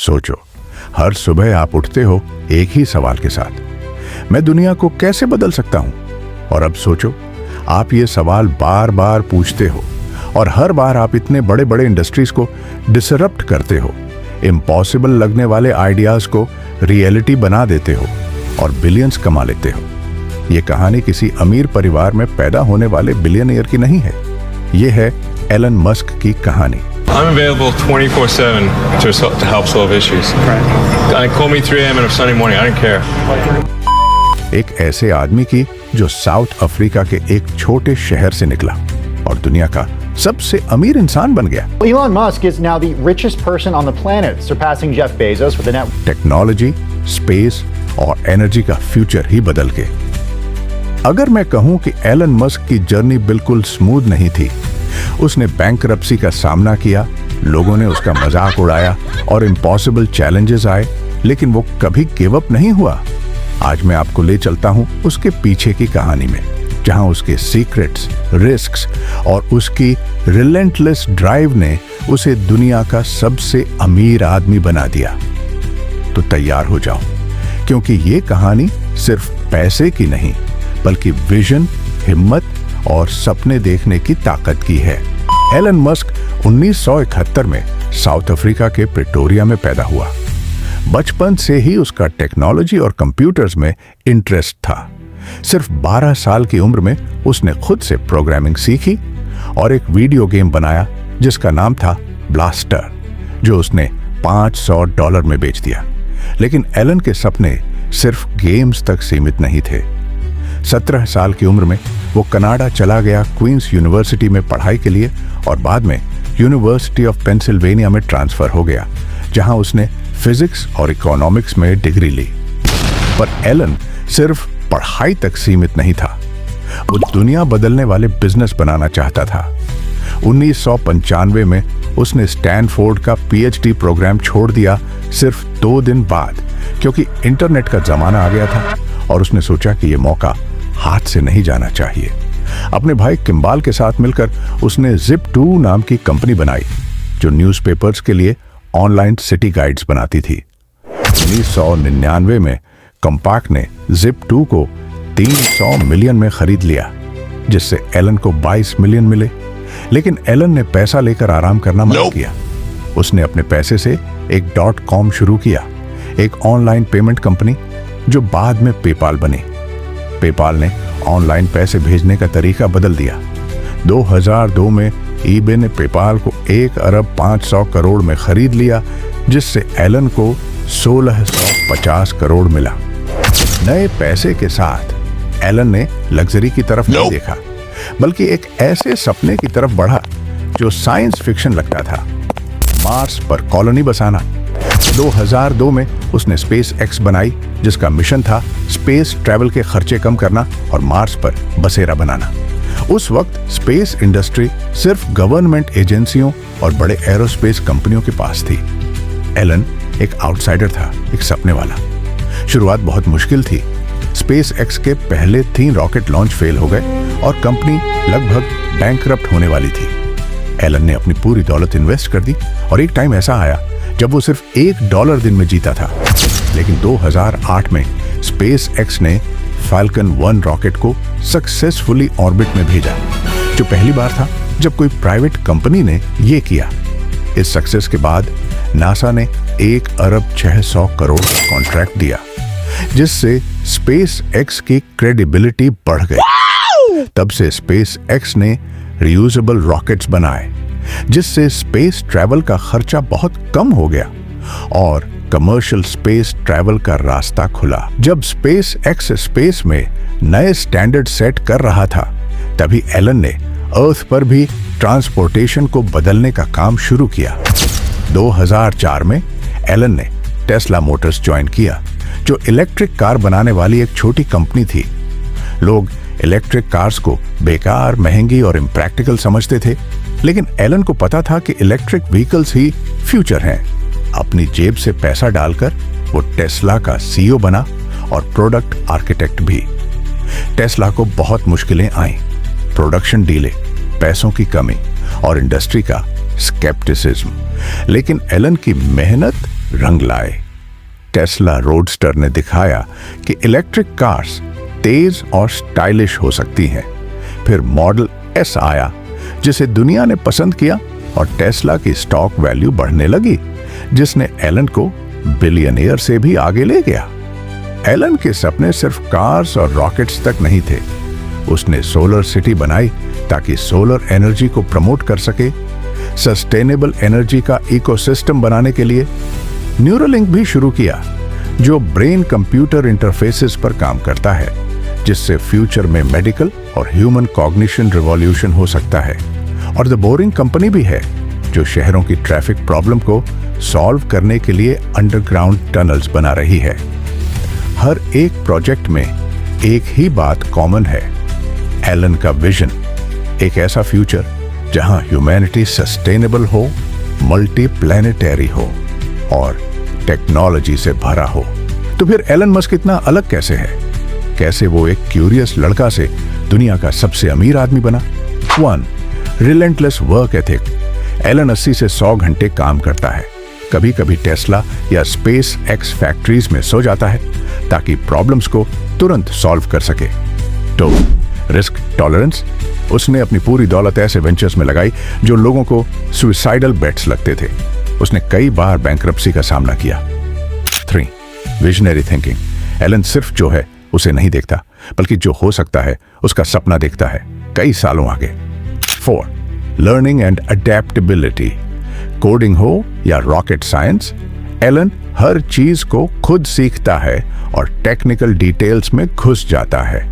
सोचो, हर सुबह आप उठते हो एक ही सवाल के साथ, मैं दुनिया को कैसे बदल सकता हूं? और अब सोचो, आप ये सवाल बार बार पूछते हो और हर बार आप इतने बड़े बड़े इंडस्ट्रीज को डिसरप्ट करते हो, इम्पॉसिबल लगने वाले आइडियाज को रियलिटी बना देते हो और बिलियंस कमा लेते हो। ये कहानी किसी अमीर परिवार में पैदा होने वाले बिलियनियर की नहीं है, ये है एलन मस्क की कहानी। I'm available 24/7 to help solve issues. Call me 3 a.m. on a Sunday morning. I don't care. एक ऐसे आदमी की जो साउथ अफ्रीका के एक छोटे शहर से निकला और दुनिया का सबसे अमीर इंसान बन गया। Elon Musk is now the richest person on the planet, surpassing Jeff Bezos with a net. Technology, space और एनर्जी का फ्यूचर ही बदल के। अगर मैं कहूं कि एलन मस्क की जर्नी बिल्कुल स्मूथ नहीं थी, उसने बैंकरप्सी का सामना किया, लोगों ने उसका मजाक उड़ाया और इम्पॉसिबल चैलेंजेस आए, लेकिन वो कभी गिव अप नहीं हुआ। आज मैं आपको ले चलता हूं उसके पीछे की कहानी में, जहां उसके सीक्रेट्स, रिस्क्स और उसकी रिलेंटलेस ड्राइव ने उसे दुनिया का सबसे अमीर आदमी बना दिया। तो तैयार हो जाओ, क्योंकि ये कहानी सिर्फ पैसे की नहीं, बल्कि विजन, हिम्मत और सपने देखने की ताकत की है। एलन मस्क 1971 में साउथ अफ्रीका के प्रिटोरिया में पैदा हुआ। बचपन से ही उसका टेक्नोलॉजी और कंप्यूटर्स में इंटरेस्ट था। सिर्फ 12 साल की उम्र में उसने खुद से प्रोग्रामिंग सीखी और एक वीडियो गेम बनाया जिसका नाम था ब्लास्टर, जो उसने $500 में बेच दिया। लेकिन एलन के सपने सिर्फ गेम्स तक सीमित नहीं थे। 17 साल की उम्र में वो कनाडा चला गया क्वींस यूनिवर्सिटी में पढ़ाई के लिए और बाद में यूनिवर्सिटी ऑफ पेंसिल्वेनिया में ट्रांसफर हो गया, जहां उसने फिजिक्स और इकोनॉमिक्स में डिग्री ली। पर एलन सिर्फ पढ़ाई तक सीमित नहीं था, वो दुनिया बदलने वाले बिजनेस बनाना चाहता था। 1995 में उसने स्टैनफोर्ड का पीएचडी प्रोग्राम छोड़ दिया सिर्फ 2 दिन बाद, क्योंकि इंटरनेट का जमाना आ गया था और उसने सोचा कि ये मौका हाथ से नहीं जाना चाहिए। अपने भाई किम्बाल के साथ मिलकर उसने Zip2 नाम की कंपनी बनाई, जो न्यूज़पेपर्स के लिए ऑनलाइन सिटी गाइड्स बनाती थी। 1999 में कंपाक्ट ने Zip2 को 300 मिलियन में खरीद लिया, जिससे एलन को 22 मिलियन मिले। लेकिन एलन ने पैसा लेकर आराम करना मना किया। उसने अपने पैसे से एक .com शुरू किया, एक ऑनलाइन पेमेंट कंपनी जो बाद में पेपाल बनी। पेपाल ने ऑनलाइन पैसे भेजने का तरीका बदल दिया। 2002 में ईबे ने पेपाल को 1 अरब 500 करोड़ में खरीद लिया, जिससे एलन को 1650 करोड़ मिला। नए पैसे के साथ एलन ने लग्जरी की तरफ नहीं देखा, बल्कि एक ऐसे सपने की तरफ बढ़ा जो साइंस फिक्शन लगता था, मार्स पर कॉलोनी बसाना। 2002 में उसने स्पेस एक्स बनाई, जिसका मिशन था स्पेस ट्रैवल के खर्चे कम करना और मार्स पर बसेरा बनाना। उस वक्त स्पेस इंडस्ट्री सिर्फ गवर्नमेंट एजेंसियों और बड़े एरोस्पेस कंपनियों के पास थी। एलन एक आउटसाइडर था, एक सपने वाला। शुरुआत बहुत मुश्किल थी। स्पेस एक्स के पहले 3 रॉकेट लॉन्च फेल हो गए और कंपनी लगभग बैंकरप्ट होने वाली थी। एलन ने अपनी पूरी दौलत इन्वेस्ट कर दी और एक टाइम ऐसा आया जब वो सिर्फ $1 दिन में जीता था। लेकिन 2008 में स्पेस एक्स ने फाल्कन 1 रॉकेट को सक्सेसफुली ऑर्बिट में भेजा, जो पहली बार था जब कोई प्राइवेट कंपनी ने ये किया। इस सक्सेस के बाद नासा ने 1 अरब 600 करोड़ का कॉन्ट्रैक्ट दिया, जिससे स्पेस एक्स की क्रेडिबिलिटी बढ़ गई। तब से स्पेस एक्स ने रियूजेबल रॉकेट्स बनाए, जिससे स्पेस ट्रैवल का खर्चा बहुत कम हो गया और कमर्शियल स्पेस ट्रैवल का रास्ता खुला। जब स्पेस एक्स स्पेस में नए स्टैंडर्ड सेट कर रहा था, तभी एलन ने अर्थ पर भी ट्रांसपोर्टेशन को बदलने का काम शुरू किया। 2004 में एलन ने टेस्ला मोटर्स ज्वाइन किया, जो इलेक्ट्रिक कार बनाने वाली एक छोटी कंपनी थी। लोग इलेक्ट्रिक कार्स को बेकार, महंगी और इम्प्रैक्टिकल समझते थे, लेकिन एलन को पता था कि इलेक्ट्रिक व्हीकल्स ही फ्यूचर हैं। अपनी जेब से पैसा डालकर वो टेस्ला का सीईओ बना और प्रोडक्ट आर्किटेक्ट भी। टेस्ला को बहुत मुश्किलें आईं, प्रोडक्शन डीले, पैसों की कमी और इंडस्ट्री का स्केप्टिसिज्म, लेकिन एलन की मेहनत रंग लाए। टेस्ला रोडस्टर ने दिखाया कि इलेक्ट्रिक कार्स तेज और स्टाइलिश हो सकती हैं। फिर मॉडल एस आया, जिसे दुनिया ने पसंद किया और टेस्ला की स्टॉक वैल्यू बढ़ने लगी, जिसने एलन को बिलियनियर से भी आगे ले गया। एलन के सपने सिर्फ कार्स और रॉकेट्स तक नहीं थे। उसने सोलर सिटी बनाई ताकि सोलर एनर्जी को प्रमोट कर सके। सस्टेनेबल एनर्जी का इकोसिस्टम बनाने के लिए न्यूरोलिंक भी शुरू किया, जो ब्रेन कंप्यूटर इंटरफेसेस पर काम करता है, जिससे फ्यूचर में मेडिकल और ह्यूमन कॉग्निशन रिवॉल्यूशन हो सकता है। और द बोरिंग कंपनी भी है, जो शहरों की ट्रैफिक प्रॉब्लम को सॉल्व करने के लिए अंडरग्राउंड टनल्स बना रही है। हर एक प्रोजेक्ट में एक ही बात कॉमन है, एलन का विजन, एक ऐसा फ्यूचर जहां ह्यूमैनिटी सस्टेनेबल हो, मल्टी प्लैनेटरी हो और टेक्नोलॉजी से भरा हो। तो फिर एलन मस्क इतना अलग कैसे है? कैसे वो एक क्यूरियस लड़का से दुनिया का सबसे अमीर आदमी बना? 1. Relentless work ethic. एलन 80 से 100 घंटे काम करता है। कभी कभी टेस्ला या स्पेस एक्स फैक्ट्रीज में सो जाता है ताकि प्रॉब्लम्स को तुरंत सॉल्व कर सके। 2. Risk tolerance. उसने अपनी पूरी दौलत ऐसे वेंचर्स में लगाई जो लोगों को सुसाइडल बेट्स लगते थे। उसने कई बार बैंकरप्सी का सामना किया। 3. Visionary thinking. एलन सिर्फ जो है उसे नहीं देखता, बल्कि जो हो सकता है उसका सपना देखता है कई सालों आगे। 4. Learning and adaptability. कोडिंग हो या रॉकेट साइंस, एलन हर चीज को खुद सीखता है और टेक्निकल डिटेल्स में घुस जाता है।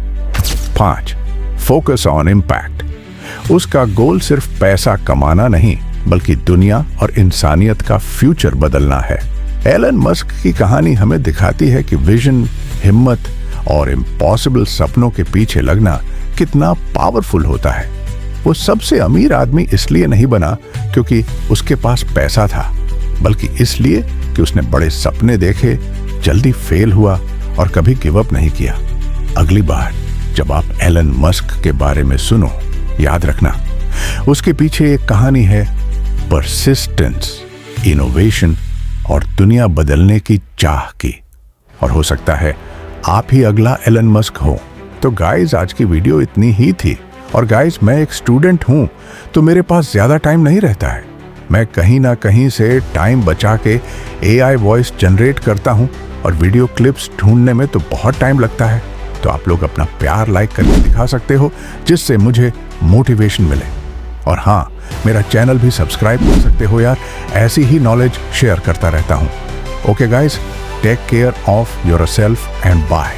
5. Focus on impact. उसका गोल सिर्फ पैसा कमाना नहीं, बल्कि दुनिया और इंसानियत का फ्यूचर बदलना है। एलन मस्क की कहानी हमें दिखाती है कि विजन, हिम्मत और इम्पॉसिबल सपनों के पीछे लगना कितना पावरफुल होता है। वो सबसे अमीर आदमी इसलिए नहीं बना क्योंकि उसके पास पैसा था, बल्कि इसलिए कि उसने बड़े सपने देखे, जल्दी फेल हुआ और कभी गिव अप नहीं किया। अगली बार जब आप एलन मस्क के बारे में सुनो, याद रखना उसके पीछे एक कहानी है परसिस्टेंस, इनोवेशन और दुनिया बदलने की चाह की। और हो सकता है आप ही अगला एलन मस्क हो। तो गाइस, आज की वीडियो इतनी ही थी। और गाइस, मैं एक स्टूडेंट हूं, तो मेरे पास ज्यादा टाइम नहीं रहता है। मैं कहीं ना कहीं से टाइम बचा के AI वॉइस जनरेट करता हूं और वीडियो क्लिप्स ढूंढने में तो बहुत टाइम लगता है। तो आप लोग अपना प्यार लाइक करके दिखा सकते हो, जिससे मुझे मोटिवेशन मिले। और हाँ, मेरा चैनल भी सब्सक्राइब कर सकते हो यार, ऐसी ही नॉलेज शेयर करता रहता हूँ। Okay guys, take care of yourself and bye.